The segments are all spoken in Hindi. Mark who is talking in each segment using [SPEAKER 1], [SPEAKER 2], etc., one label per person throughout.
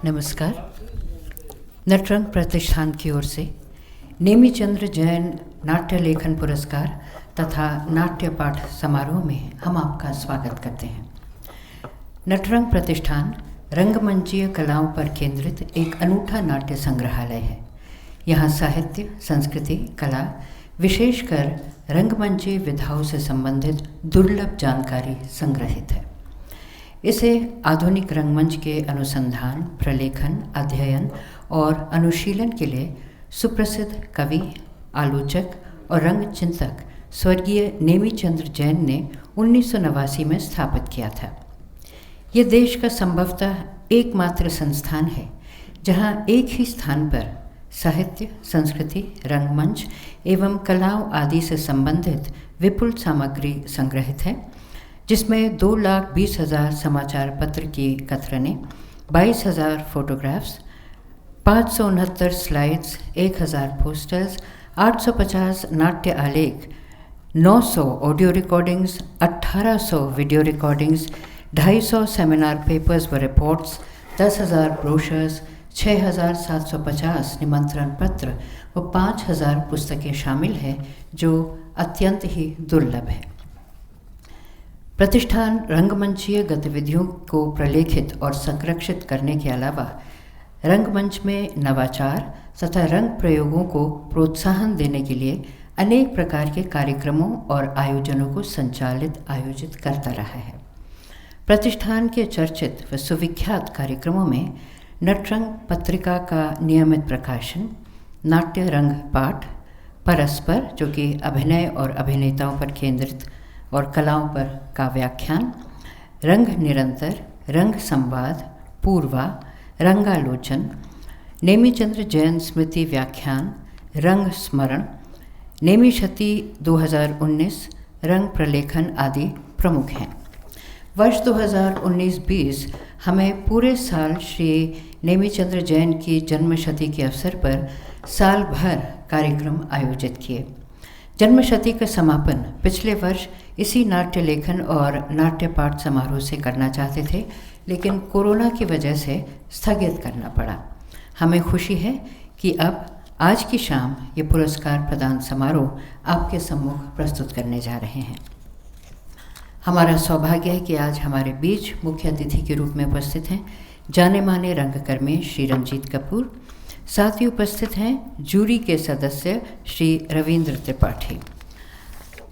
[SPEAKER 1] नमस्कार। नटरंग प्रतिष्ठान की ओर से नेमीचंद्र जैन नाट्य लेखन पुरस्कार तथा नाट्य पाठ समारोह में हम आपका स्वागत करते हैं। नटरंग प्रतिष्ठान रंगमंचीय कलाओं पर केंद्रित एक अनूठा नाट्य संग्रहालय है। यहाँ साहित्य, संस्कृति, कला, विशेषकर रंगमंचीय विधाओं से संबंधित दुर्लभ जानकारी संग्रहित है। इसे आधुनिक रंगमंच के अनुसंधान, प्रलेखन, अध्ययन और अनुशीलन के लिए सुप्रसिद्ध कवि, आलोचक और रंग चिंतक स्वर्गीय नेमीचंद्र जैन ने 1989 में स्थापित किया था। ये देश का संभवतः एकमात्र संस्थान है जहाँ एक ही स्थान पर साहित्य, संस्कृति, रंगमंच एवं कलाओं आदि से संबंधित विपुल सामग्री संग्रहित है, जिसमें 2,20,000 समाचार पत्र की कतरनें, 22,000 फोटोग्राफ्स, 569 स्लाइड्स, 1,000 पोस्टर्स, 850 नाट्य आलेख, 900 audio recordings, 1800 video recordings, 250 seminar papers व रिपोर्ट्स, 10,000 ब्रोशर्स, 6,750 निमंत्रण पत्र व 5,000 पुस्तकें शामिल हैं, जो अत्यंत ही दुर्लभ है। प्रतिष्ठान रंगमंचीय गतिविधियों को प्रलेखित और संरक्षित करने के अलावा रंगमंच में नवाचार तथा रंग प्रयोगों को प्रोत्साहन देने के लिए अनेक प्रकार के कार्यक्रमों और आयोजनों को आयोजित करता रहा है। प्रतिष्ठान के चर्चित व सुविख्यात कार्यक्रमों में नटरंग पत्रिका का नियमित प्रकाशन, नाट्य रंग पाठ, परस्पर जो कि अभिनय और अभिनेताओं पर केंद्रित और कलाओं पर का व्याख्यान, रंग निरंतर, रंग संवाद, पूर्वा, रंगालोचन, नेमीचंद्र जैन स्मृति व्याख्यान, रंग स्मरण, नेमीशती 2019, रंग प्रलेखन आदि प्रमुख हैं। वर्ष 2019-20 हमें पूरे साल श्री नेमीचंद्र जैन की जन्मशती के अवसर पर साल भर कार्यक्रम आयोजित किए। जन्मशती का समापन पिछले वर्ष इसी नाट्य लेखन और नाट्य पाठ समारोह से करना चाहते थे, लेकिन कोरोना की वजह से स्थगित करना पड़ा। हमें खुशी है कि अब आज की शाम ये पुरस्कार प्रदान समारोह आपके सम्मुख प्रस्तुत करने जा रहे हैं। हमारा सौभाग्य है कि आज हमारे बीच मुख्य अतिथि के रूप में उपस्थित हैं जाने माने रंगकर्मी श्री रंजीत कपूर। साथ ही उपस्थित हैं जूरी के सदस्य श्री रविंद्र त्रिपाठी।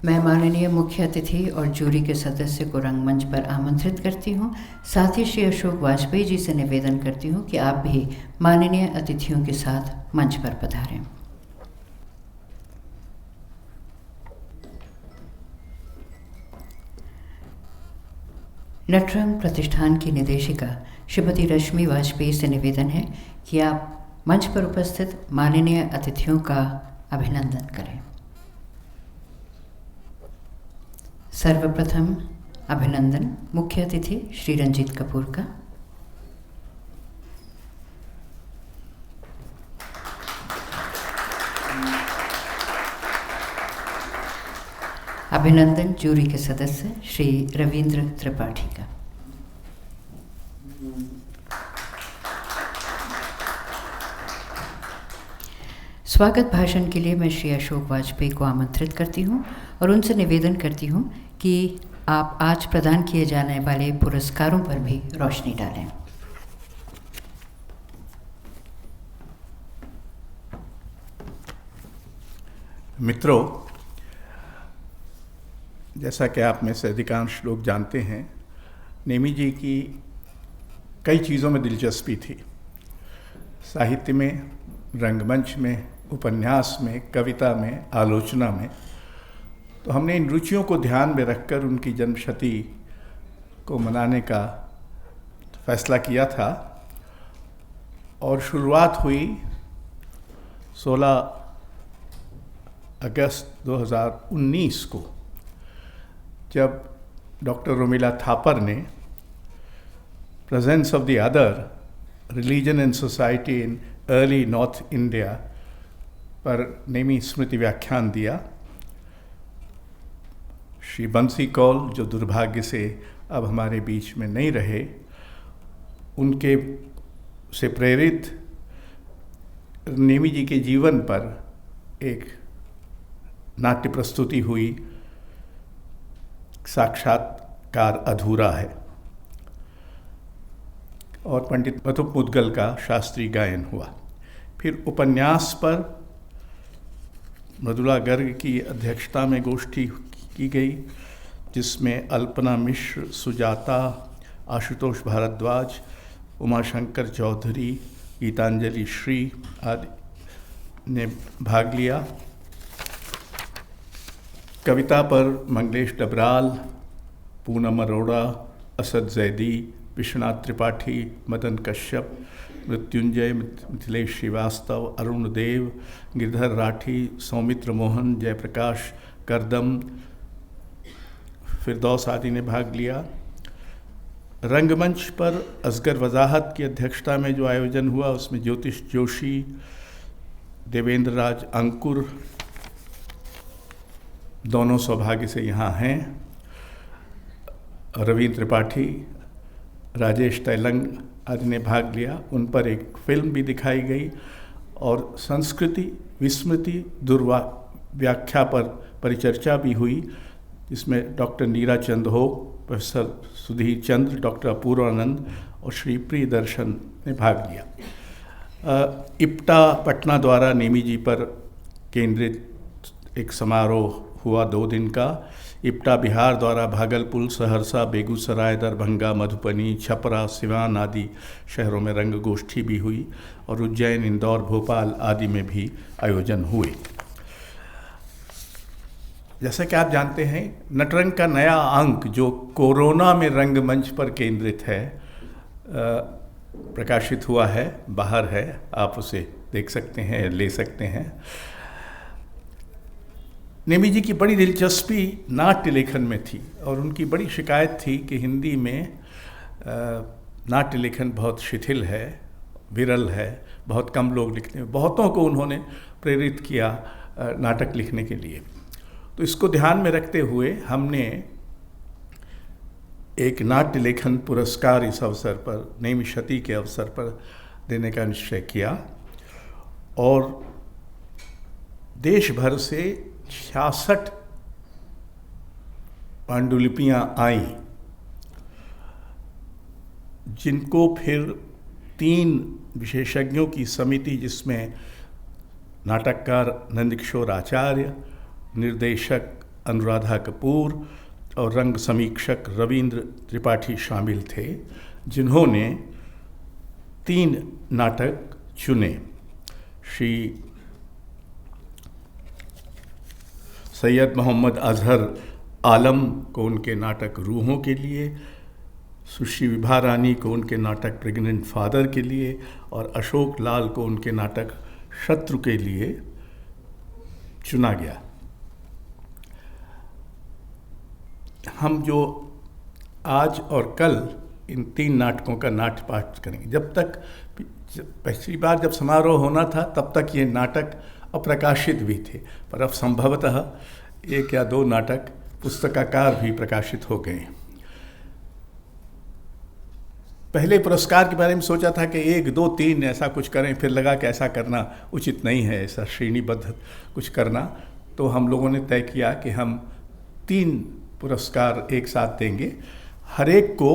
[SPEAKER 1] मैं माननीय मुख्य अतिथि और जूरी के सदस्य को रंगमंच पर आमंत्रित करती हूँ। साथ ही श्री अशोक वाजपेयी जी से निवेदन करती हूँ कि आप भी माननीय अतिथियों के साथ मंच पर पधारें। नटरंग प्रतिष्ठान की निदेशिका श्रीमती रश्मि वाजपेयी से निवेदन है कि आप मंच पर उपस्थित माननीय अतिथियों का अभिनंदन करें। सर्वप्रथम अभिनंदन मुख्य अतिथि श्री रंजीत कपूर का। अभिनंदन जूरी के सदस्य श्री रविंद्र त्रिपाठी का। स्वागत भाषण के लिए मैं श्री अशोक वाजपेयी को आमंत्रित करती हूँ और उनसे निवेदन करती हूँ कि आप आज प्रदान किए जाने वाले पुरस्कारों पर भी रोशनी डालें।
[SPEAKER 2] मित्रों, जैसा कि आप में से अधिकांश लोग जानते हैं, नेमी जी की कई चीज़ों में दिलचस्पी थी। साहित्य में, रंगमंच में, उपन्यास में, कविता में, आलोचना में। तो हमने इन रुचियों को ध्यान में रखकर उनकी जन्मशती को मनाने का फैसला किया था और शुरुआत हुई 16 अगस्त 2019 को, जब डॉक्टर रोमिला थापर ने presence of the other, religion and society in early north India पर नेमी स्मृति व्याख्यान दिया। श्री बंसी कौल, जो दुर्भाग्य से अब हमारे बीच में नहीं रहे, उनके से प्रेरित नेमी जी के जीवन पर एक नाट्य प्रस्तुति हुई, साक्षात्कार अधूरा है, और पंडित मधुप मुद्गल का शास्त्रीय गायन हुआ। फिर उपन्यास पर मृदुला गर्ग की अध्यक्षता में गोष्ठी की गई, जिसमें अल्पना मिश्र, सुजाता, आशुतोष भारद्वाज, उमाशंकर चौधरी, गीतांजलि श्री आदि ने भाग लिया। कविता पर मंगलेश डबराल, पूनम अरोड़ा, असद जैदी, विश्वनाथ त्रिपाठी, मदन कश्यप, मृत्युंजय, मिथिलेश श्रीवास्तव, अरुण देव, गिरधर राठी, सौमित्र मोहन, जयप्रकाश करदम, फिरदौस आदि ने भाग लिया। रंगमंच पर असगर वजाहत की अध्यक्षता में जो आयोजन हुआ, उसमें ज्योतिष जोशी, देवेंद्र राज अंकुर, दोनों सौभाग्य से यहाँ हैं, रवींद्र त्रिपाठी, राजेश तैलंग आदि ने भाग लिया। उन पर एक फिल्म भी दिखाई गई और संस्कृति विस्मृति दुर्व्याख्या पर परिचर्चा भी हुई, जिसमें डॉक्टर नीरा चंदहोक, प्रोफेसर सुधीर चंद्र, डॉक्टर अपूर्वानंद और श्री प्रियदर्शन ने भाग लिया। इप्टा पटना द्वारा नेमी जी पर केंद्रित एक समारोह हुआ 2 दिन का। इप्टा बिहार द्वारा भागलपुर, सहरसा, बेगूसराय, दरभंगा, मधुबनी, छपरा, सिवान आदि शहरों में रंग गोष्ठी भी हुई और उज्जैन, इंदौर, भोपाल आदि में भी आयोजन हुए। जैसा कि आप जानते हैं, नटरंग का नया अंक जो कोरोना में रंगमंच पर केंद्रित है, प्रकाशित हुआ है, बाहर है, आप उसे देख सकते हैं, ले सकते हैं। नेमी जी की बड़ी दिलचस्पी नाट्य लेखन में थी और उनकी बड़ी शिकायत थी कि हिंदी में नाट्य लेखन बहुत शिथिल है, विरल है, बहुत कम लोग लिखते हैं। बहुतों को उन्होंने प्रेरित किया नाटक लिखने के लिए। तो इसको ध्यान में रखते हुए हमने एक नाट्य लेखन पुरस्कार इस अवसर पर, नेमी शती के अवसर पर देने का निश्चय किया और देश भर से 66 पांडुलिपियाँ आईं, जिनको फिर 3 विशेषज्ञों की समिति, जिसमें नाटककार नंदकिशोर आचार्य, निर्देशक अनुराधा कपूर और रंग समीक्षक रविंद्र त्रिपाठी शामिल थे, जिन्होंने 3 नाटक चुने। श्री सैयद मोहम्मद अजहर आलम को उनके नाटक रूहों के लिए, सुश्री विभा रानी को उनके नाटक प्रेग्नेंट फादर के लिए और अशोक लाल को उनके नाटक शत्रु के लिए चुना गया। हम जो आज और कल इन 3 नाटकों का नाट्य पाठ करेंगे, जब तक पिछली बार जब समारोह होना था तब तक ये नाटक अप्रकाशित भी थे, पर अब संभवतः 1 या 2 नाटक पुस्तकाकार भी प्रकाशित हो गए। पहले पुरस्कार के बारे में सोचा था कि 1, 2, 3 ऐसा कुछ करें, फिर लगा कि ऐसा करना उचित नहीं है, ऐसा श्रेणीबद्ध कुछ करना। तो हम लोगों ने तय किया कि हम 3 पुरस्कार एक साथ देंगे। हर एक को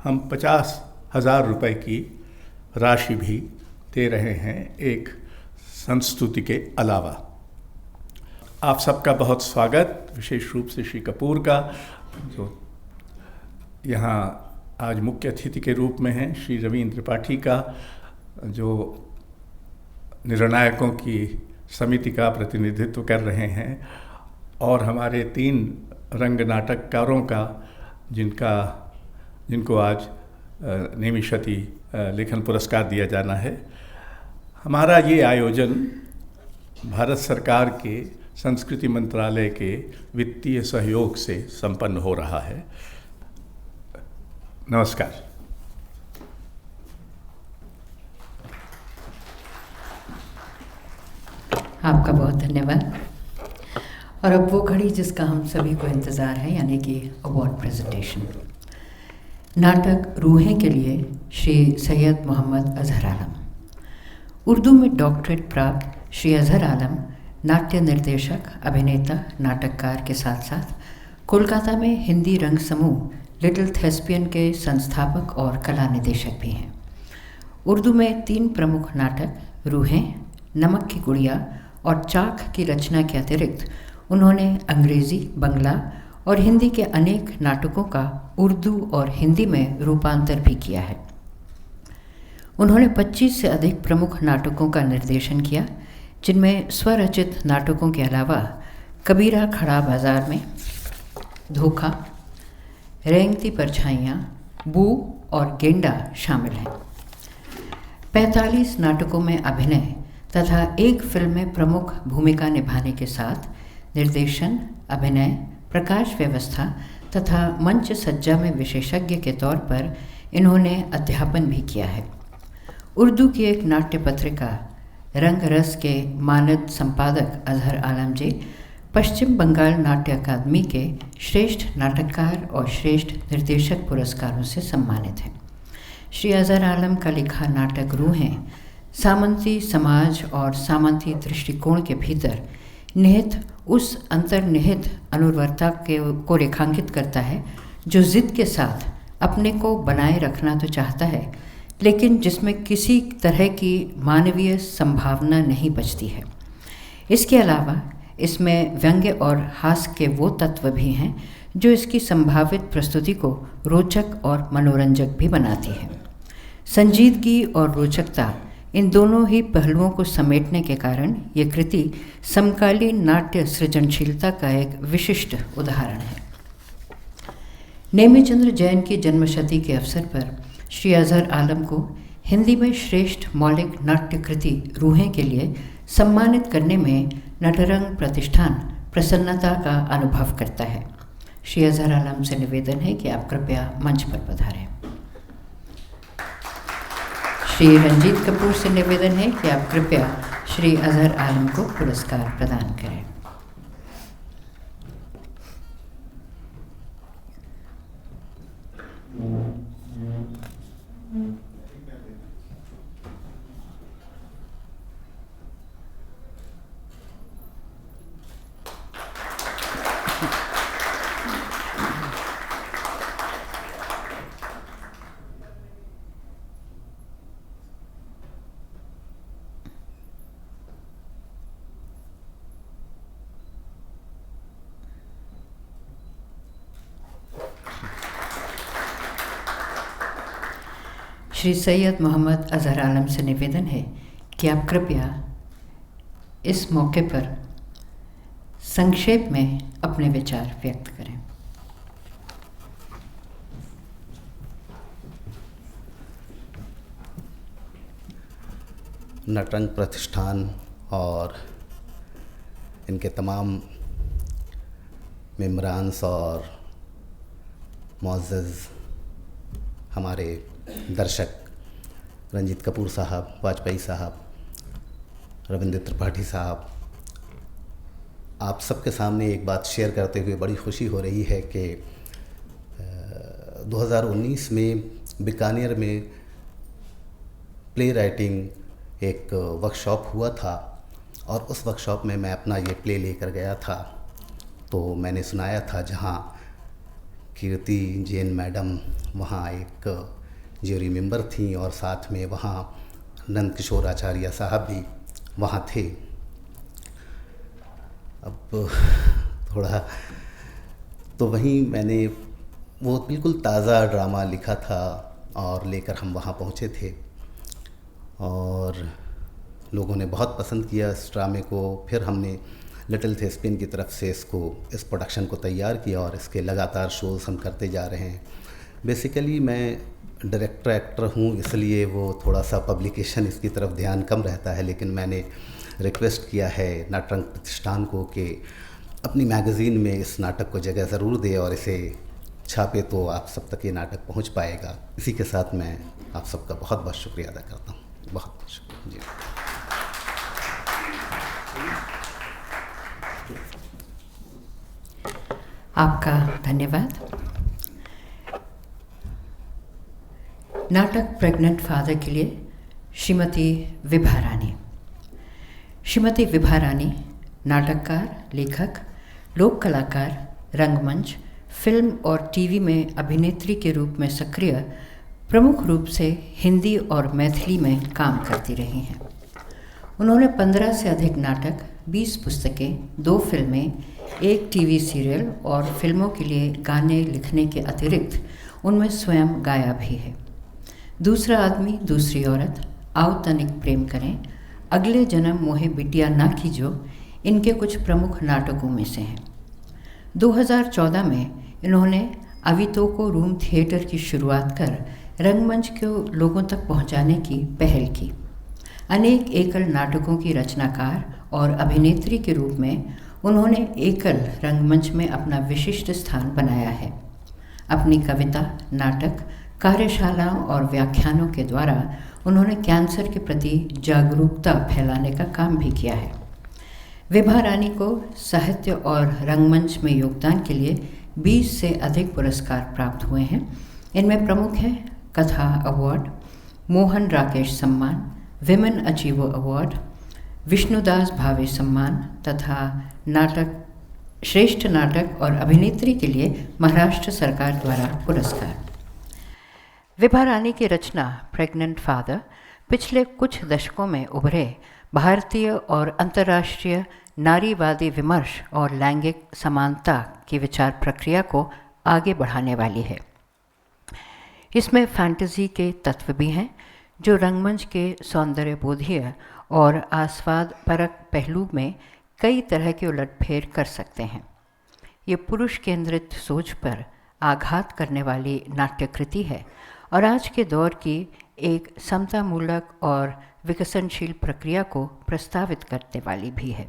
[SPEAKER 2] हम 50,000 रुपए की राशि भी दे रहे हैं, एक संस्तुति के अलावा। आप सबका बहुत स्वागत, विशेष रूप से श्री कपूर का, जो यहाँ आज मुख्य अतिथि के रूप में हैं, श्री रवींद्र त्रिपाठी का, जो निर्णायकों की समिति का प्रतिनिधित्व कर रहे हैं, और हमारे 3 रंग नाटककारों का जिनको आज नेमिशति लेखन पुरस्कार दिया जाना है। हमारा ये आयोजन भारत सरकार के संस्कृति मंत्रालय के वित्तीय सहयोग से संपन्न हो रहा है। नमस्कार।
[SPEAKER 1] आपका बहुत धन्यवाद। और अब वो घड़ी जिसका हम सभी को इंतज़ार है, यानी कि अवार्ड प्रेजेंटेशन। नाटक रूहें के लिए श्री सैयद मोहम्मद अजहर आलम। उर्दू में डॉक्टरेट प्राप्त श्री अजहर आलम नाट्य निर्देशक, अभिनेता, नाटककार के साथ साथ कोलकाता में हिंदी रंग समूह लिटिल थेस्पियन के संस्थापक और कला निदेशक भी हैं। उर्दू में 3 प्रमुख नाटक रूहें, नमक की गुड़िया और चाक की रचना के अतिरिक्त उन्होंने अंग्रेज़ी, बंगला और हिंदी के अनेक नाटकों का उर्दू और हिंदी में रूपांतर भी किया है। उन्होंने 25 से अधिक प्रमुख नाटकों का निर्देशन किया, जिनमें स्वरचित नाटकों के अलावा कबीरा खड़ा बाजार में, धोखा, रेंगती परछाइयाँ, बू और गेंडा शामिल हैं। 45 नाटकों में अभिनय तथा 1 फिल्म में प्रमुख भूमिका निभाने के साथ निर्देशन, अभिनय, प्रकाश व्यवस्था तथा मंच सज्जा में विशेषज्ञ के तौर पर इन्होंने अध्यापन भी किया है। उर्दू की एक नाट्य पत्रिका रंग रस के मानद संपादक अजहर आलम जी पश्चिम बंगाल नाट्य अकादमी के श्रेष्ठ नाटककार और श्रेष्ठ निर्देशक पुरस्कारों से सम्मानित हैं। श्री अजहर आलम का लिखा नाटक रूहें सामंती समाज और सामंती दृष्टिकोण के भीतर निहित उस अंतर्निहित अनुवर्ता को रेखांकित करता है जो जिद के साथ अपने को बनाए रखना तो चाहता है, लेकिन जिसमें किसी तरह की मानवीय संभावना नहीं बचती है। इसके अलावा इसमें व्यंग्य और हास्य के वो तत्व भी हैं जो इसकी संभावित प्रस्तुति को रोचक और मनोरंजक भी बनाती है। संजीदगी और रोचकता, इन दोनों ही पहलुओं को समेटने के कारण ये कृति समकालीन नाट्य सृजनशीलता का एक विशिष्ट उदाहरण है। नेमीचंद्र जैन की जन्मशती के अवसर पर श्री अजहर आलम को हिंदी में श्रेष्ठ मौलिक नाट्य कृति रूहें के लिए सम्मानित करने में नटरंग प्रतिष्ठान प्रसन्नता का अनुभव करता है। श्री अजहर आलम से निवेदन है कि आप कृपया मंच पर पधारें। श्री रंजीत कपूर से निवेदन है कि आप कृपया श्री अजहर आलम को पुरस्कार प्रदान करें। श्री सैयद मोहम्मद अजहर आलम से निवेदन है कि आप कृपया इस मौके पर संक्षेप में अपने विचार व्यक्त करें।
[SPEAKER 3] नटरंग प्रतिष्ठान और इनके तमाम मेम्बरान्स और मुअज़्ज़ज़ हमारे दर्शक रंजीत कपूर साहब, वाजपेयी साहब, रविंद्र त्रिपाठी साहब, आप सबके सामने एक बात शेयर करते हुए बड़ी खुशी हो रही है कि 2019 में बीकानेर में प्ले राइटिंग एक वर्कशॉप हुआ था और उस वर्कशॉप में मैं अपना ये प्ले लेकर गया था। तो मैंने सुनाया था, जहाँ कीर्ति जैन मैडम वहाँ एक ज्यूरी मेंबर थी और साथ में वहाँ नंद किशोर आचार्य साहब भी वहाँ थे। अब थोड़ा तो वहीं मैंने वो बिल्कुल ताज़ा ड्रामा लिखा था और लेकर हम वहाँ पहुँचे थे। और लोगों ने बहुत पसंद किया इस ड्रामे को। फिर हमने लिटिल थेस्पियन की तरफ से इस प्रोडक्शन को तैयार किया और इसके लगातार शोज़ हम करते जा रहे हैं। बेसिकली मैं डायरेक्टर एक्टर हूँ, इसलिए वो थोड़ा सा पब्लिकेशन इसकी तरफ ध्यान कम रहता है, लेकिन मैंने रिक्वेस्ट किया है नाटरंग प्रतिष्ठान को कि अपनी मैगज़ीन में इस नाटक को जगह ज़रूर दे और इसे छापे तो आप सब तक ये नाटक पहुंच पाएगा। इसी के साथ मैं आप सबका बहुत बहुत शुक्रिया अदा करता हूँ। बहुत बहुत शुक्रिया जी।
[SPEAKER 1] आपका धन्यवाद। नाटक प्रेग्नेंट फादर के लिए श्रीमती विभा रानी। श्रीमती विभा रानी नाटककार, लेखक, लोक कलाकार, रंगमंच, फिल्म और टीवी में अभिनेत्री के रूप में सक्रिय, प्रमुख रूप से हिंदी और मैथिली में काम करती रही हैं। उन्होंने 15 से अधिक नाटक, 20 पुस्तकें, 2 फिल्में, 1 टीवी सीरियल और फिल्मों के लिए गाने लिखने के अतिरिक्त उनमें स्वयं गाया भी है। दूसरा आदमी, दूसरी औरत, आओ तनिक प्रेम करें, अगले जन्म मोहे बिटिया ना कीजो इनके कुछ प्रमुख नाटकों में से हैं। 2014 में इन्होंने अवितोको रूम थिएटर की शुरुआत कर रंगमंच को लोगों तक पहुंचाने की पहल की। अनेक एकल नाटकों की रचनाकार और अभिनेत्री के रूप में उन्होंने एकल रंगमंच में अपना विशिष्ट स्थान बनाया है। अपनी कविता, नाटक, कार्यशालाओं और व्याख्यानों के द्वारा उन्होंने कैंसर के प्रति जागरूकता फैलाने का काम भी किया है। विभा रानी को साहित्य और रंगमंच में योगदान के लिए 20 से अधिक पुरस्कार प्राप्त हुए हैं। इनमें प्रमुख हैं कथा अवार्ड, मोहन राकेश सम्मान, women achiever award, Vishnudas Bhave सम्मान तथा श्रेष्ठ नाटक और अभिनेत्री के लिए महाराष्ट्र सरकार द्वारा पुरस्कार। विभा रानी की रचना प्रेग्नेंट फादर पिछले कुछ दशकों में उभरे भारतीय और अंतर्राष्ट्रीय नारीवादी विमर्श और लैंगिक समानता की विचार प्रक्रिया को आगे बढ़ाने वाली है। इसमें फैंटेसी के तत्व भी हैं जो रंगमंच के सौंदर्यबोधीय और आस्वाद परक पहलू में कई तरह की उलटफेर कर सकते हैं। ये पुरुष केंद्रित सोच पर आघात करने वाली नाट्यकृति है और आज के दौर की एक समतामूलक और विकसनशील प्रक्रिया को प्रस्तावित करने वाली भी है।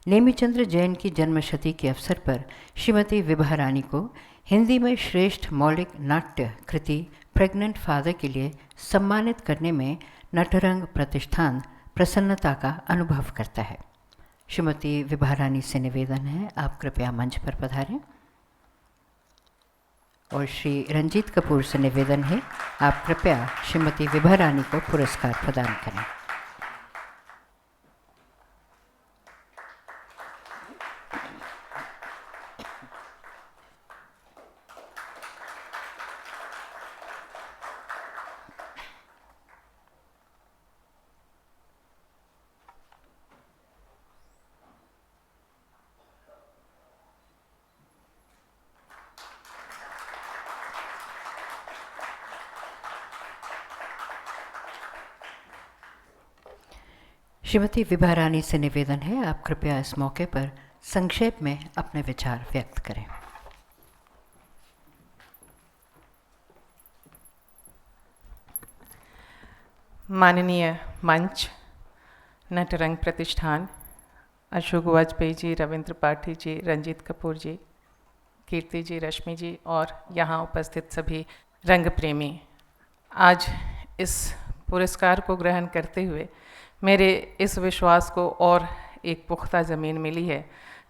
[SPEAKER 1] नेमीचंद्र जैन की जन्मशती के अवसर पर श्रीमती विभा रानी को हिंदी में श्रेष्ठ मौलिक नाट्य कृति प्रेग्नेंट फादर के लिए सम्मानित करने में नटरंग प्रतिष्ठान प्रसन्नता का अनुभव करता है। श्रीमती विभा रानी से निवेदन है, आप कृपया मंच पर पधारें। और श्री रंजीत कपूर से निवेदन है, आप कृपया श्रीमती विभा रानी को पुरस्कार प्रदान करें। श्रीमती विभा रानी से निवेदन है, आप कृपया इस मौके पर संक्षेप में अपने विचार व्यक्त करें।
[SPEAKER 4] माननीय मंच, नटरंग प्रतिष्ठान, अशोक वाजपेयी जी, रविंद्र पाठी जी, रंजीत कपूर जी, कीर्ति जी, रश्मि जी और यहाँ उपस्थित सभी रंग प्रेमी, आज इस पुरस्कार को ग्रहण करते हुए मेरे इस विश्वास को और एक पुख्ता ज़मीन मिली है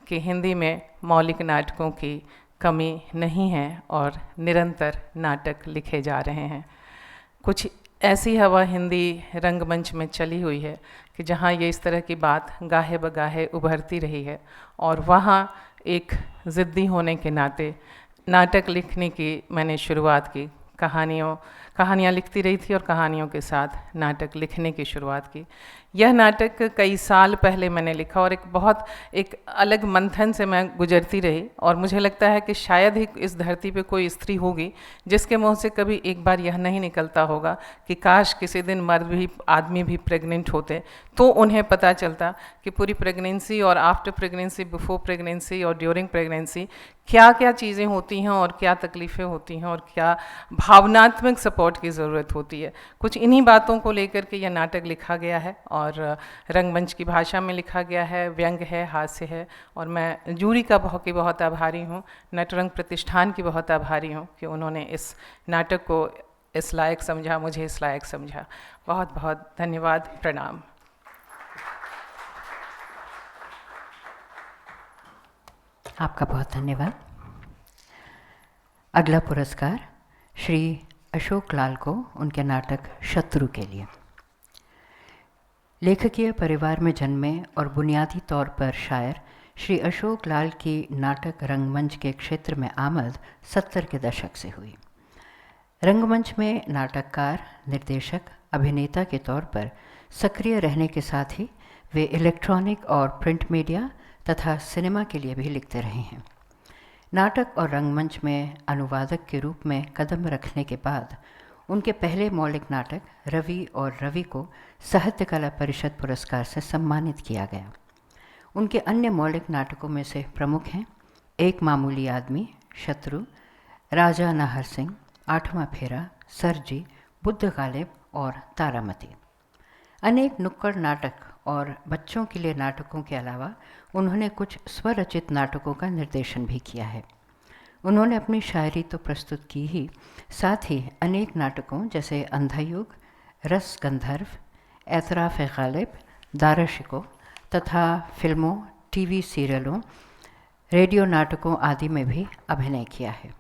[SPEAKER 4] कि हिंदी में मौलिक नाटकों की कमी नहीं है और निरंतर नाटक लिखे जा रहे हैं। कुछ ऐसी हवा हिंदी रंगमंच में चली हुई है कि जहाँ ये इस तरह की बात गाहे बगाहे उभरती रही है और वहाँ एक ज़िद्दी होने के नाते नाटक लिखने की मैंने शुरुआत की। कहानियाँ लिखती रही थी और कहानियों के साथ नाटक लिखने की शुरुआत की। यह नाटक कई साल पहले मैंने लिखा और एक अलग मंथन से मैं गुजरती रही, और मुझे लगता है कि शायद ही इस धरती पे कोई स्त्री होगी जिसके मुंह से कभी एक बार यह नहीं निकलता होगा कि काश किसी दिन मर्द भी, आदमी भी प्रेग्नेंट होते तो उन्हें पता चलता कि पूरी प्रेगनेंसी और आफ्टर प्रेगनेंसी, बिफोर प्रेगनेंसी और ड्यूरिंग प्रेगनेंसी क्या क्या चीज़ें होती हैं और क्या तकलीफ़ें होती हैं और क्या भावनात्मक सपोर्ट की ज़रूरत होती है। कुछ इन्हीं बातों को लेकर के यह नाटक लिखा गया है और रंगमंच की भाषा में लिखा गया है, व्यंग है, हास्य है, और मैं जूरी का बहुत आभारी हूँ, नटरंग प्रतिष्ठान की बहुत आभारी हूँ कि उन्होंने इस नाटक को इस लायक समझा, मुझे इस लायक समझा। बहुत बहुत धन्यवाद, प्रणाम।
[SPEAKER 1] आपका बहुत धन्यवाद। अगला पुरस्कार श्री अशोक लाल को उनके नाटक शत्रु के लिए। लेखकीय परिवार में जन्मे और बुनियादी तौर पर शायर श्री अशोक लाल की नाटक रंगमंच के क्षेत्र में आमद 70 के दशक से हुई। रंगमंच में नाटककार, निर्देशक, अभिनेता के तौर पर सक्रिय रहने के साथ ही वे इलेक्ट्रॉनिक और प्रिंट मीडिया तथा सिनेमा के लिए भी लिखते रहे हैं। नाटक और रंगमंच में अनुवादक के रूप में कदम रखने के बाद उनके पहले मौलिक नाटक रवि और रवि को साहित्य कला परिषद पुरस्कार से सम्मानित किया गया। उनके अन्य मौलिक नाटकों में से प्रमुख हैं एक मामूली आदमी, शत्रु, राजा नाहर सिंह, आठवां फेरा, सरजी, बुद्ध गालिब और तारामती। अनेक नुक्कड़ नाटक और बच्चों के लिए नाटकों के अलावा उन्होंने कुछ स्वरचित नाटकों का निर्देशन भी किया है। उन्होंने अपनी शायरी तो प्रस्तुत की ही, साथ ही अनेक नाटकों जैसे अंधा युग, रस गंधर्व, एतराफ़ गालिब, दारशिको तथा फिल्मों, टीवी सीरियलों, रेडियो नाटकों आदि में भी अभिनय किया है।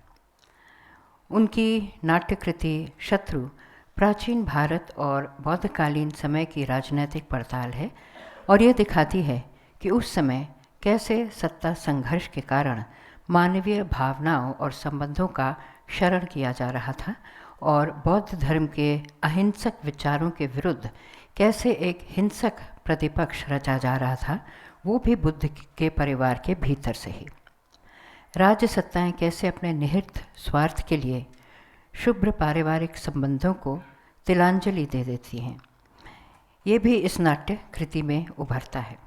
[SPEAKER 1] उनकी नाट्यकृति शत्रु प्राचीन भारत और बौद्धकालीन समय की राजनैतिक पड़ताल है और यह दिखाती है कि उस समय कैसे सत्ता संघर्ष के कारण मानवीय भावनाओं और संबंधों का शरण किया जा रहा था और बौद्ध धर्म के अहिंसक विचारों के विरुद्ध कैसे एक हिंसक प्रतिपक्ष रचा जा रहा था, वो भी बुद्ध के परिवार के भीतर से ही। राज्य सत्ताएं कैसे अपने निहित स्वार्थ के लिए शुभ्र पारिवारिक संबंधों को तिलांजलि दे देती हैं, ये भी इस नाट्य कृति में उभरता है।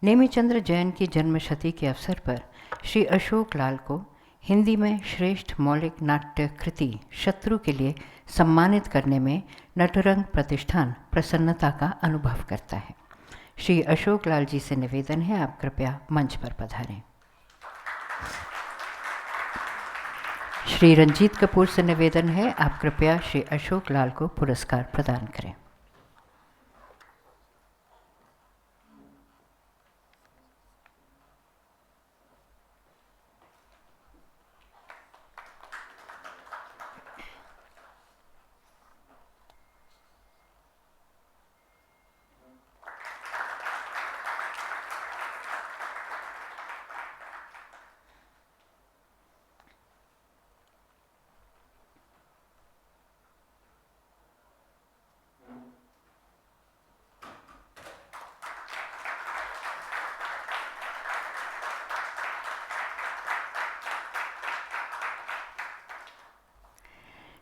[SPEAKER 1] नेमीचंद्र जैन की जन्मशती के अवसर पर श्री अशोक लाल को हिंदी में श्रेष्ठ मौलिक नाट्य कृति शत्रु के लिए सम्मानित करने में नटरंग प्रतिष्ठान प्रसन्नता का अनुभव करता है। श्री अशोक लाल जी से निवेदन है, आप कृपया मंच पर पधारें। श्री रंजीत कपूर से निवेदन है, आप कृपया श्री अशोक लाल को पुरस्कार प्रदान करें।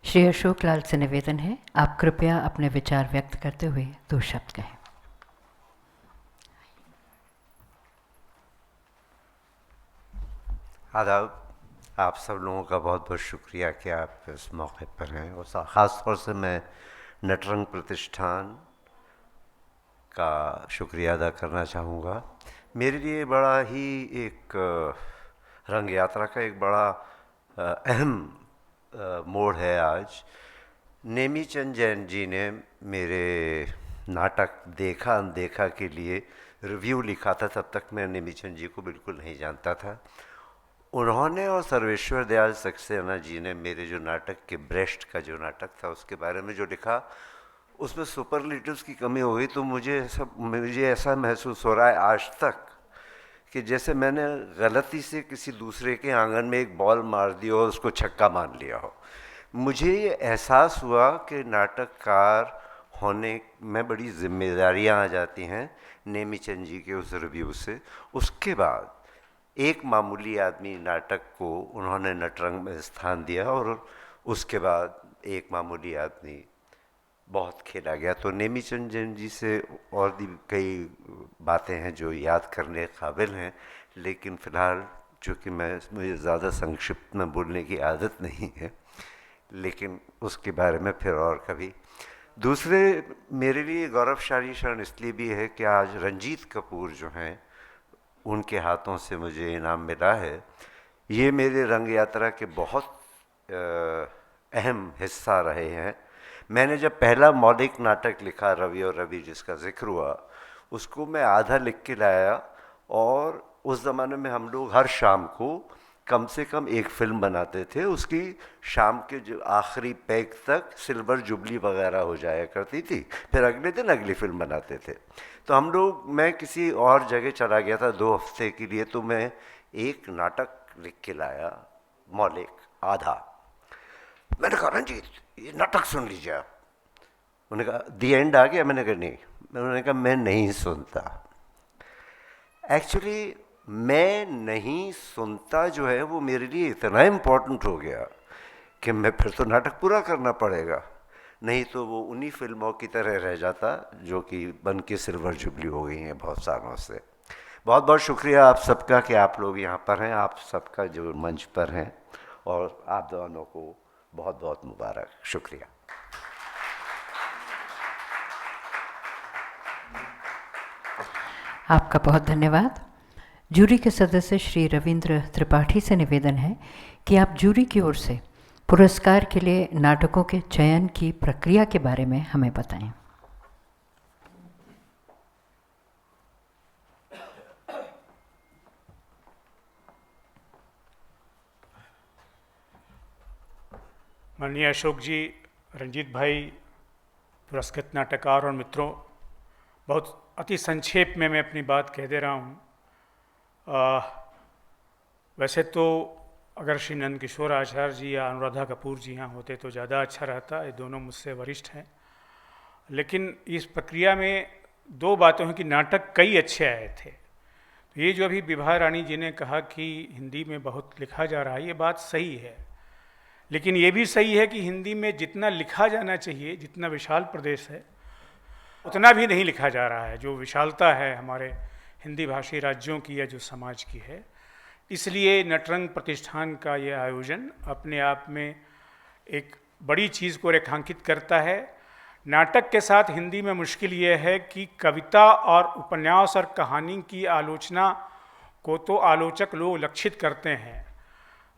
[SPEAKER 1] श्री अशोक लाल से निवेदन है, आप कृपया अपने विचार व्यक्त करते हुए 2 शब्द कहें।
[SPEAKER 5] आदाब, आप सब लोगों का बहुत बहुत शुक्रिया कि आप इस मौके पर हैं, और ख़ास तौर से मैं नटरंग प्रतिष्ठान का शुक्रिया अदा करना चाहूँगा। मेरे लिए बड़ा ही एक रंग यात्रा का एक बड़ा अहम मोड़ है आज। नेमीचंद जैन जी ने मेरे नाटक देखा अनदेखा के लिए रिव्यू लिखा था, तब तक मैं नेमीचंद जी को बिल्कुल नहीं जानता था। उन्होंने और सर्वेश्वर दयाल सक्सेना जी ने मेरे जो नाटक के ब्रेस्ट का जो नाटक था उसके बारे में जो लिखा, उसमें सुपरलेटिव्स की कमी हो गई। तो मुझे ऐसा महसूस हो रहा है आज तक कि जैसे मैंने गलती से किसी दूसरे के आंगन में एक बॉल मार दी और उसको छक्का मान लिया हो। मुझे ये एहसास हुआ कि नाटककार होने में बड़ी जिम्मेदारियां आ जाती हैं नेमीचंद जी के उस रिव्यू से। उसके बाद एक मामूली आदमी नाटक को उन्होंने नटरंग में स्थान दिया और उसके बाद एक मामूली आदमी बहुत खेला गया। तो नेमीचंद जी से और भी कई बातें हैं जो याद करने काबिल हैं, लेकिन फ़िलहाल चूँकि मुझे ज़्यादा संक्षिप्त में बोलने की आदत नहीं है, लेकिन उसके बारे में फिर और कभी। दूसरे मेरे लिए गौरवशाली क्षण इसलिए भी है कि आज रंजीत कपूर जो हैं उनके हाथों से मुझे इनाम मिला है। ये मेरे रंग यात्रा के बहुत अहम हिस्सा रहे हैं। मैंने जब पहला मौलिक नाटक लिखा रवि और रवि जिसका जिक्र हुआ, उसको मैं आधा लिख के लाया और उस ज़माने में हम लोग हर शाम को कम से कम एक फ़िल्म बनाते थे। उसकी शाम के जो आखिरी पैग तक सिल्वर जुबली वगैरह हो जाया करती थी, फिर अगले दिन अगली फ़िल्म बनाते थे। तो मैं किसी और जगह चला गया था 2 हफ्ते के लिए, तो मैं एक नाटक लिख के लाया मौलिक आधा। मैंने कहा रंजीत ये नाटक सुन लीजिए आप। उन्होंने कहा दी एंड आ गया? मैंने कहा नहीं। उन्होंने कहा मैं नहीं सुनता। एक्चुअली मैं नहीं सुनता जो है वो मेरे लिए इतना इम्पोर्टेंट हो गया कि मैं फिर तो नाटक पूरा करना पड़ेगा, नहीं तो वो उन्हीं फिल्मों की तरह रह जाता जो कि बन के सिल्वर जुबली हो गई हैं बहुत सालों से। बहुत बहुत शुक्रिया आप सबका कि आप लोग यहाँ पर हैं, आप सबका जो मंच पर हैं, और आप दोनों को बहुत बहुत मुबारक। शुक्रिया।
[SPEAKER 1] आपका बहुत धन्यवाद। जूरी के सदस्य श्री रविंद्र त्रिपाठी से निवेदन है कि आप जूरी की ओर से पुरस्कार के लिए नाटकों के चयन की प्रक्रिया के बारे में हमें बताएं।
[SPEAKER 6] माननीय अशोक जी, रंजीत भाई, पुरस्कृत नाटककार और मित्रों, बहुत अति संक्षेप में मैं अपनी बात कह दे रहा हूँ। वैसे तो अगर श्री नंद किशोर आचार्य जी या अनुराधा कपूर जी यहाँ होते तो ज़्यादा अच्छा रहता, ये दोनों मुझसे वरिष्ठ हैं। लेकिन इस प्रक्रिया में 2 बातें हैं कि नाटक कई अच्छे आए थे। तो ये जो अभी विभा रानी जी ने कहा कि हिंदी में बहुत लिखा जा रहा है, ये बात सही है, लेकिन ये भी सही है कि हिंदी में जितना लिखा जाना चाहिए, जितना विशाल प्रदेश है, उतना भी नहीं लिखा जा रहा है। जो विशालता है हमारे हिंदी भाषी राज्यों की या जो समाज की है, इसलिए नटरंग प्रतिष्ठान का ये आयोजन अपने आप में एक बड़ी चीज़ को रेखांकित करता है। नाटक के साथ हिंदी में मुश्किल ये है कि कविता और उपन्यास और कहानी की आलोचना को तो आलोचक लोग लक्षित करते हैं।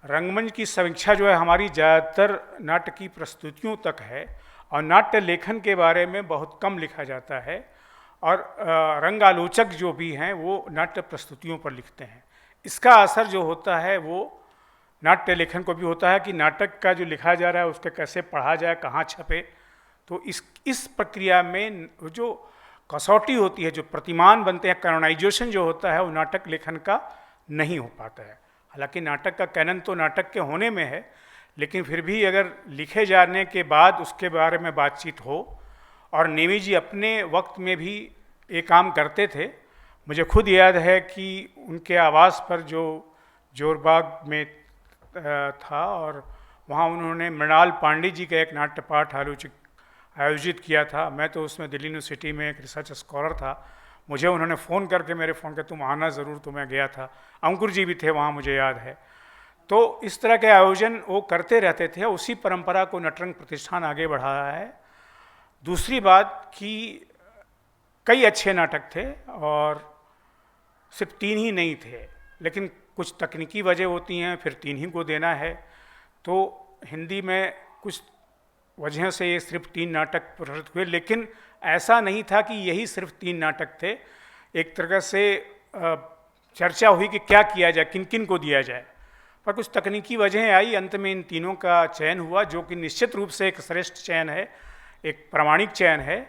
[SPEAKER 6] रंगमंच की समीक्षा जो है हमारी ज़्यादातर नाट्य की प्रस्तुतियों तक है, और नाट्य लेखन के बारे में बहुत कम लिखा जाता है, और रंग आलोचक जो भी हैं वो नाट्य प्रस्तुतियों पर लिखते हैं। इसका असर जो होता है वो नाट्य लेखन को भी होता है कि नाटक का जो लिखा जा रहा है उसके कैसे पढ़ा जाए, कहाँ छपे। तो इस प्रक्रिया में जो कसौटी होती है, जो प्रतिमान बनते हैं, कैनोनाइजेशन जो होता है, वो नाटक लेखन का नहीं हो पाता है। हालांकि नाटक का कैनन तो नाटक के होने में है, लेकिन फिर भी अगर लिखे जाने के बाद उसके बारे में बातचीत हो, और नेमी जी अपने वक्त में भी ये काम करते थे। मुझे खुद याद है कि उनके आवास पर जो जोरबाग में था, और वहाँ उन्होंने मृणाल पांडे जी का एक नाट्य पाठ आयोजित किया था। मैं तो उसमें दिल्ली यूनिवर्सिटी में एक रिसर्च स्कॉलर था। मुझे उन्होंने फ़ोन करके मेरे फ़ोन के तुम आना ज़रूर, तो मैं गया था। अंकुर जी भी थे वहाँ, मुझे याद है। तो इस तरह के आयोजन वो करते रहते थे, उसी परंपरा को नटरंग प्रतिष्ठान आगे बढ़ा रहा है। दूसरी बात कि कई अच्छे नाटक थे, और सिर्फ 3 ही नहीं थे, लेकिन कुछ तकनीकी वजह होती हैं, फिर 3 ही को देना है। तो हिंदी में कुछ वजह से ये सिर्फ 3 नाटक प्रदर्शित हुए, लेकिन ऐसा नहीं था कि यही सिर्फ 3 नाटक थे। एक तरह से चर्चा हुई कि क्या किया जाए, किन किन को दिया जाए, पर कुछ तकनीकी वजहें आई, अंत में इन तीनों का चयन हुआ, जो कि निश्चित रूप से एक श्रेष्ठ चयन है, एक प्रामाणिक चयन है।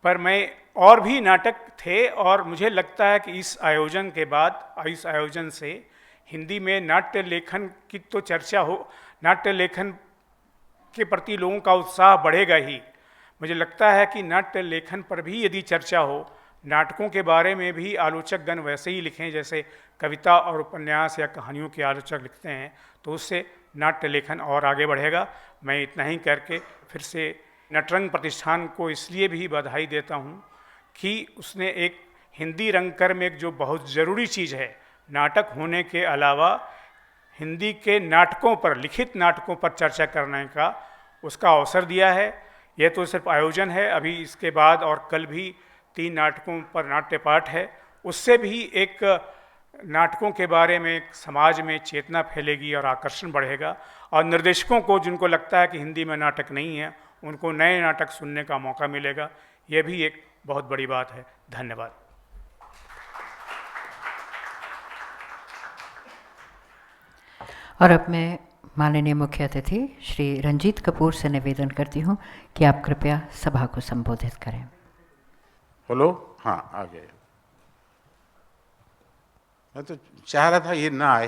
[SPEAKER 6] पर मैं और भी नाटक थे, और मुझे लगता है कि इस आयोजन के बाद, इस आयोजन से हिंदी में नाट्य लेखन की तो चर्चा हो, नाट्य लेखन के प्रति लोगों का उत्साह बढ़ेगा ही, मुझे लगता है कि नाट्य लेखन पर भी यदि चर्चा हो, नाटकों के बारे में भी आलोचकगण वैसे ही लिखें जैसे कविता और उपन्यास या कहानियों के आलोचक लिखते हैं, तो उससे नाट्य लेखन और आगे बढ़ेगा। मैं इतना ही करके फिर से नटरंग प्रतिष्ठान को इसलिए भी बधाई देता हूँ कि उसने एक हिंदी रंगकर में एक जो बहुत ज़रूरी चीज़ है, नाटक होने के अलावा हिंदी के नाटकों पर, लिखित नाटकों पर चर्चा करने का उसका अवसर दिया है। यह तो सिर्फ आयोजन है, अभी इसके बाद और कल भी 3 नाटकों पर नाट्य पाठ है, उससे भी एक नाटकों के बारे में समाज में चेतना फैलेगी और आकर्षण बढ़ेगा, और निर्देशकों को जिनको लगता है कि हिंदी में नाटक नहीं है, उनको नए नाटक सुनने का मौका मिलेगा। यह भी एक बहुत बड़ी बात है। धन्यवाद।
[SPEAKER 1] और अब मैं माननीय मुख्य अतिथि श्री रंजीत कपूर से निवेदन करती हूँ कि आप कृपया सभा को संबोधित करें।
[SPEAKER 7] हेलो, हाँ आ गए। मैं तो चाह रहा था ये ना आए,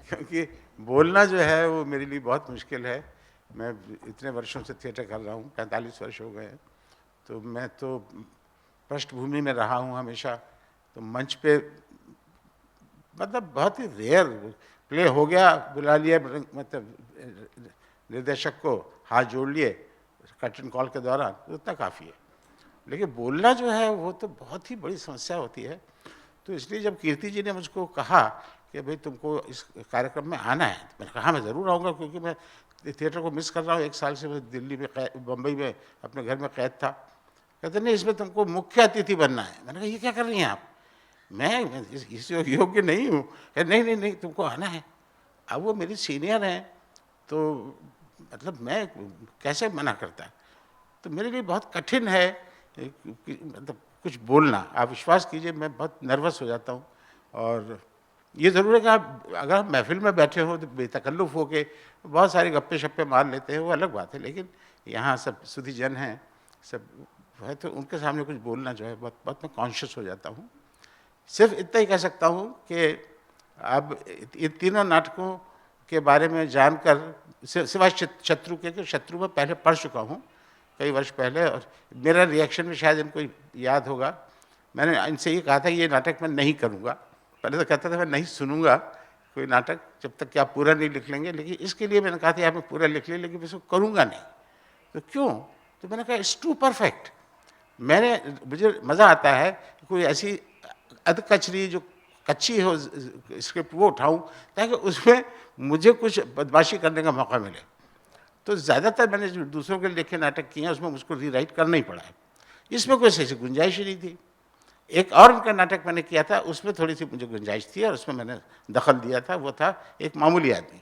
[SPEAKER 7] क्योंकि बोलना जो है वो मेरे लिए बहुत मुश्किल है। मैं इतने वर्षों से थिएटर कर रहा हूँ, 45 वर्ष हो गए हैं, तो मैं तो पृष्ठभूमि में रहा हूँ हमेशा। तो मंच पे मतलब बहुत ही रेयर प्ले हो गया, बुला लिया, मतलब निर्देशक को हाथ जोड़ लिए कर्टन कॉल के दौरान, तो उतना काफ़ी है। लेकिन बोलना जो है वो तो बहुत ही बड़ी समस्या होती है। तो इसलिए जब कीर्ति जी ने मुझको कहा कि भाई तुमको इस कार्यक्रम में आना है, तो मैंने कहा मैं ज़रूर आऊँगा, क्योंकि मैं थिएटर को मिस कर रहा हूँ। 1 साल से मैं दिल्ली में बम्बई में अपने घर में कैद था। कहते नहीं, इसमें तुमको मुख्य अतिथि बनना है। मैंने कहा ये क्या कर रही हैं आप, मैं इस योग्य नहीं हूँ। नहीं नहीं नहीं, तुमको आना है। अब वो मेरी सीनियर हैं, तो मतलब मैं कैसे मना करता। तो मेरे लिए बहुत कठिन है मतलब कुछ बोलना। आप विश्वास कीजिए मैं बहुत नर्वस हो जाता हूँ। और ये ज़रूर है कि आप अगर आप महफिल में बैठे हो तो बेतकल्लुफ़ हो के बहुत सारे गप्पे शप्पे मार लेते हैं, वो अलग बात है। लेकिन यहाँ सब सुधी जन हैं, सब है, तो उनके सामने कुछ बोलना जो है बहुत मैं कॉन्शियस हो जाता हूँ। सिर्फ इतना ही कह सकता हूँ कि अब इन तीनों नाटकों के बारे में जानकर, सिवाय शत्रु के, शत्रु में पहले पढ़ चुका हूँ कई वर्ष पहले, और मेरा रिएक्शन भी शायद इनको याद होगा। मैंने इनसे ये कहा था ये नाटक मैं नहीं करूँगा। पहले तो कहता था मैं नहीं सुनूंगा कोई नाटक जब तक कि आप पूरा नहीं लिख लेंगे, लेकिन इसके लिए मैंने कहा था आप पूरा लिख लें, लेकिन मैं इसको करूँगा नहीं। तो क्यों? तो मैंने कहा इट्स टू परफेक्ट। मुझे मज़ा आता है कि कोई ऐसी अधकचरी जो कच्ची हो स्क्रिप्ट वो उठाऊं, ताकि उसमें मुझे कुछ बदमाशी करने का मौका मिले। तो ज़्यादातर मैंने जो दूसरों के लिखे नाटक किए हैं उसमें मुझको रीराइट करना ही पड़ा है। इसमें कोई ऐसी गुंजाइश ही नहीं थी। एक और उनका नाटक मैंने किया था, उसमें थोड़ी सी मुझे गुंजाइश थी और उसमें मैंने दखल दिया था। वो था एक मामूली आदमी।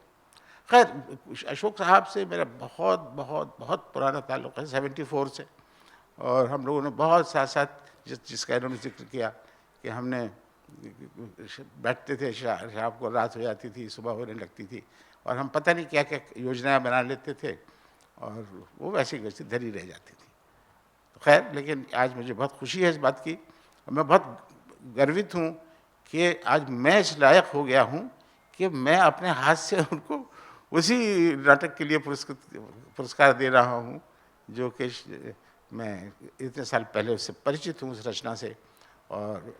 [SPEAKER 7] खैर अशोक साहब से मेरा बहुत बहुत बहुत पुराना ताल्लुक़ है, 74 से। और हम लोगों ने बहुत साथ साथ जिसका इन्होंने जिक्र किया कि हमने बैठते थे, शाम को रात हो जाती थी, सुबह होने लगती थी, और हम पता नहीं क्या क्या योजनाएं बना लेते थे, और वो वैसे वैसे धरी रह जाती थी। तो खैर, लेकिन आज मुझे बहुत खुशी है इस बात की, और मैं बहुत गर्वित हूँ कि आज मैं इस लायक हो गया हूँ कि मैं अपने हाथ से उनको उसी नाटक के लिए पुरस्कार दे रहा हूँ, जो कि मैं इतने साल पहले उससे परिचित हूँ, उस रचना से। और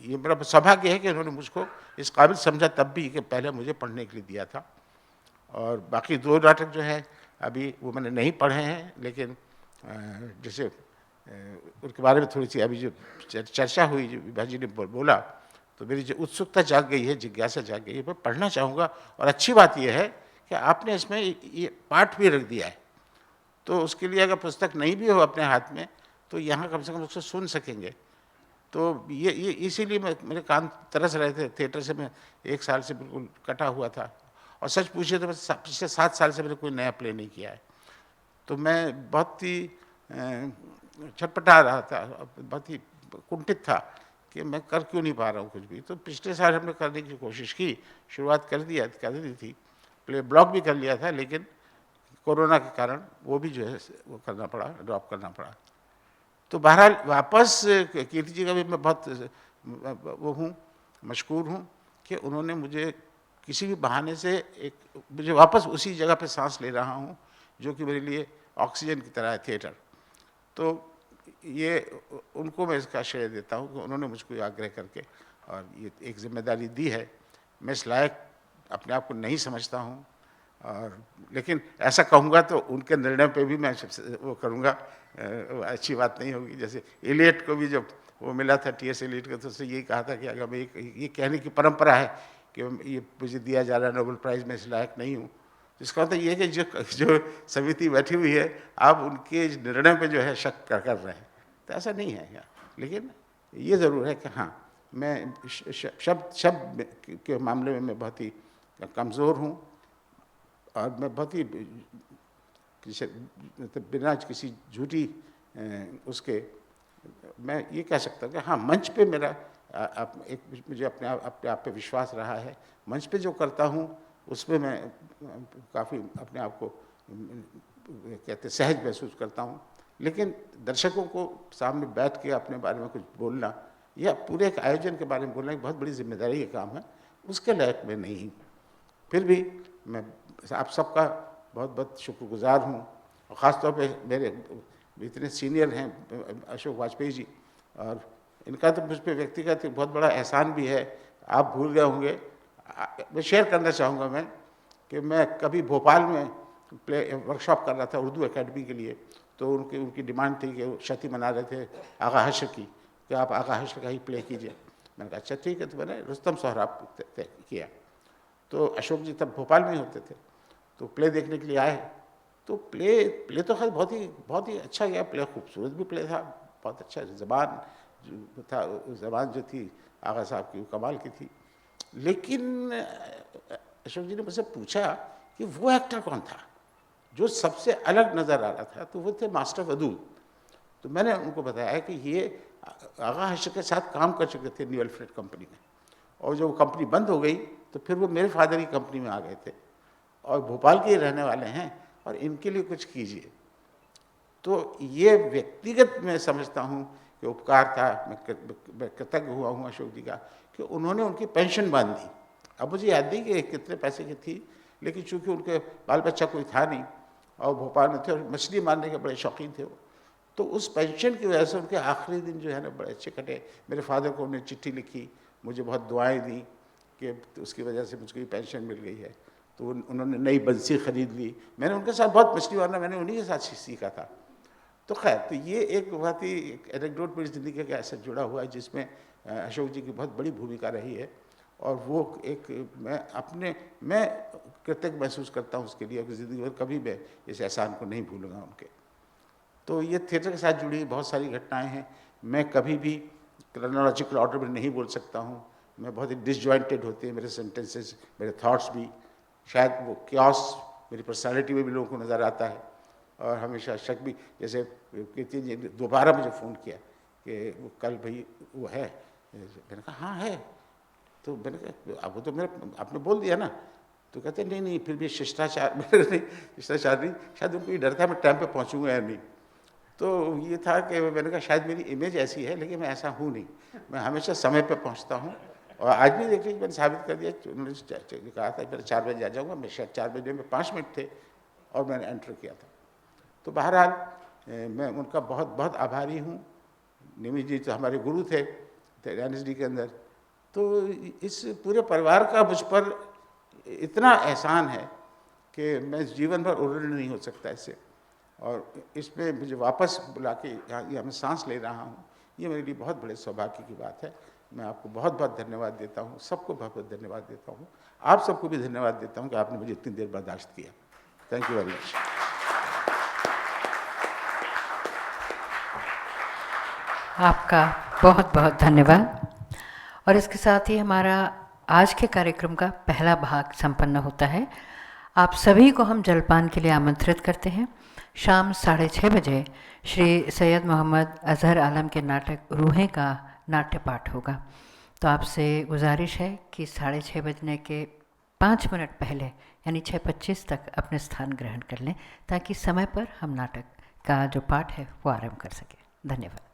[SPEAKER 7] ये मेरा सौभाग्य है कि उन्होंने मुझको इस काबिल समझा तब भी कि पहले मुझे पढ़ने के लिए दिया था। और बाकी 2 नाटक जो है अभी वो मैंने नहीं पढ़े हैं, लेकिन जैसे उनके बारे में थोड़ी सी अभी जो चर्चा हुई, जो विभा जी ने बोला, तो मेरी जो उत्सुकता जाग गई है, जिज्ञासा जाग गई है, मैं पढ़ना चाहूँगा। और अच्छी बात यह है कि आपने इसमें ये पाठ भी रख दिया है, तो उसके लिए अगर पुस्तक नहीं भी हो अपने हाथ में, तो यहाँ कम से कम उसको सुन सकेंगे। तो ये इसीलिए मेरे कान तरस रहे थे। थिएटर से मैं 1 साल से बिल्कुल कटा हुआ था, और सच पूछिए तो पिछले 7 साल से मैंने कोई नया प्ले नहीं किया है। तो मैं बहुत ही छटपटा रहा था, बहुत ही कुंठित था कि मैं कर क्यों नहीं पा रहा हूँ कुछ भी। तो पिछले साल हमने करने की कोशिश की, शुरुआत कर दी थी, प्ले ब्लॉक भी कर लिया था, लेकिन कोरोना के कारण वो भी जो है वो करना पड़ा, ड्रॉप करना पड़ा। तो बहरहाल वापस कीर्ति जी का भी मैं बहुत वो हूँ, मशकूर हूँ कि उन्होंने मुझे किसी भी बहाने से मुझे वापस उसी जगह पे सांस ले रहा हूँ, जो कि मेरे लिए ऑक्सीजन की तरह है थिएटर। तो ये उनको मैं इसका श्रेय देता हूँ कि उन्होंने मुझको आग्रह करके और ये एक जिम्मेदारी दी है। मैं इस लायक अपने आप को नहीं समझता हूँ, और लेकिन ऐसा कहूँगा तो उनके निर्णय पे भी मैं वो करूँगा, अच्छी बात नहीं होगी। जैसे एलियट को भी जब वो मिला था, टी.एस. एलियट को, तो उससे यही कहा था कि अगर मैं ये कहने की परंपरा है कि ये मुझे दिया जा रहा है नोबेल प्राइज़, मैं इस लायक नहीं हूँ। इसका मतलब ये है कि जो समिति बैठी हुई है, आप उनके निर्णय पे जो है शक कर रहे हैं, तो ऐसा नहीं है यहाँ। लेकिन ये ज़रूर है कि हाँ, मैं शब्द के मामले में मैं बहुत ही कमज़ोर हूँ, और मैं बहुत ही बिना किसी झूठी उसके मैं ये कह सकता हूँ कि हाँ, मंच पे मेरा मुझे अपने आप पे विश्वास रहा है। मंच पे जो करता हूँ उसमें मैं काफ़ी अपने आप को कहते सहज महसूस करता हूँ, लेकिन दर्शकों को सामने बैठ के अपने बारे में कुछ बोलना या पूरे एक आयोजन के बारे में बोलना एक बहुत बड़ी जिम्मेदारी का काम है, उसके लायक मैं नहीं हूँ। फिर भी मैं आप सबका बहुत बहुत शुक्रगुजार हूँ, और ख़ास तौर पे मेरे इतने सीनियर हैं अशोक वाजपेयी जी, और इनका तो मुझ पर व्यक्तिगत बहुत बड़ा एहसान भी है। आप भूल गए होंगे, मैं शेयर करना चाहूँगा मैं कि मैं कभी भोपाल में वर्कशॉप कर रहा था उर्दू एकेडमी के लिए, तो उनकी डिमांड थी कि शती मना रहे थे आगा हश्र की, कि आप आगा हश्र का ही प्ले कीजिए। मैंने कहा अच्छा ठीक है, तो मैंने रुस्तम सोहराब किया। तो अशोक जी तब भोपाल में ही होते थे, तो प्ले देखने के लिए आए। तो प्ले तो खैर बहुत ही अच्छा गया, प्ले खूबसूरत भी प्ले था, बहुत अच्छा। ज़बान जो थी आगा साहब की, वो कमाल की थी। लेकिन अशोक जी ने मुझसे पूछा कि वो एक्टर कौन था जो सबसे अलग नज़र आ रहा था, तो वो थे मास्टर वदूद। तो मैंने उनको बताया कि ये आगा हश्र के साथ काम कर चुके थे न्यू अल्फ्रेड कंपनी में, और जब वो कंपनी बंद हो गई तो फिर वो मेरे फादर की कंपनी में आ गए थे, और भोपाल के रहने वाले हैं, और इनके लिए कुछ कीजिए। तो ये व्यक्तिगत मैं समझता हूँ कि उपकार था। मैं कृतज्ञ हुआ हूँ अशोक जी का कि उन्होंने उनकी पेंशन बांधी। अब मुझे याद नहीं कि कितने पैसे की थी, लेकिन चूँकि उनके बाल बच्चा कोई था नहीं और भोपाल में थे और मछली मारने के बड़े शौकीन थे वो, तो उस पेंशन की वजह से उनके आखिरी दिन जो है ना बड़े अच्छे कटे। मेरे फादर को उन्होंने चिट्ठी लिखी, मुझे बहुत दुआएं दी कि उसकी वजह से मुझको ये पेंशन मिल गई है। तो उन्होंने नई बंसी ख़रीद ली। मैंने उनके साथ बहुत मछली मारना मैंने उन्हीं के साथ सीखा था। तो खैर, तो ये एक बहुत ही एनेक्डोट मेरी ज़िंदगी का ऐसा जुड़ा हुआ है जिसमें अशोक जी की बहुत बड़ी भूमिका रही है, और वो एक मैं कृतज्ञ महसूस करता हूँ उसके लिए, ज़िंदगी भर कभी मैं इस एहसान को नहीं भूलूंगा उनके। तो ये थिएटर के साथ जुड़ी बहुत सारी घटनाएं हैं। मैं कभी भी क्रोनोलॉजिकल ऑर्डर में नहीं बोल सकता हूँ, मैं बहुत ही डिसजॉइंटेड होते हैं मेरे सेंटेंसेस, मेरे थॉट्स भी। शायद वो क्यास मेरी पर्सनालिटी में भी लोगों को नज़र आता है, और हमेशा शक भी। जैसे कीर्ति जी ने दोबारा मुझे फ़ोन किया कि वो कल भाई वो है, मैंने कहा हाँ है। तो मैंने कहा अब वो तो मेरा आपने बोल दिया ना, तो कहते नहीं फिर भी शिष्टाचार नहीं, शायद उनको ये डर था मैं टाइम पे पहुंचूंगा या नहीं। तो ये था कि मैंने कहा शायद मेरी इमेज ऐसी है, लेकिन मैं ऐसा हूँ नहीं, मैं हमेशा समय पे पहुंचता हूँ। और आज भी देख लीजिए मैंने साबित कर दिया। उन्होंने कहा था मैं 4 बजे आ जाऊँगा, मैं शायद 4 बजे में 5 मिनट थे और मैंने एंटर किया था। तो बहरहाल मैं उनका बहुत बहुत आभारी हूँ। निमित जी तो हमारे गुरु थे NSD के अंदर। तो इस पूरे परिवार का मुझ पर इतना एहसान है कि मैं जीवन भर ऋणी नहीं हो सकता इससे, और इसमें मुझे वापस बुला के यहाँ मैं सांस ले रहा हूँ, ये मेरे लिए बहुत बड़े सौभाग्य की बात है। मैं आपको बहुत बहुत धन्यवाद देता हूँ, सबको बहुत बहुत धन्यवाद देता हूँ। आप सबको भी धन्यवाद देता हूँ कि आपने मुझे इतनी देर बर्दाश्त किया। Thank you very much.
[SPEAKER 1] आपका बहुत बहुत धन्यवाद। और इसके साथ ही हमारा आज के कार्यक्रम का पहला भाग संपन्न होता है। आप सभी को हम जलपान के लिए आमंत्रित करते हैं। शाम 6:30 बजे श्री सैयद मोहम्मद अजहर आलम के नाटक रूहें का नाट्य पाठ होगा। तो आपसे गुजारिश है कि 6:30 बजने के 5 मिनट पहले यानी 6:25 तक अपने स्थान ग्रहण कर लें, ताकि समय पर हम नाटक का जो पाठ है वो आरंभ कर सकें। धन्यवाद।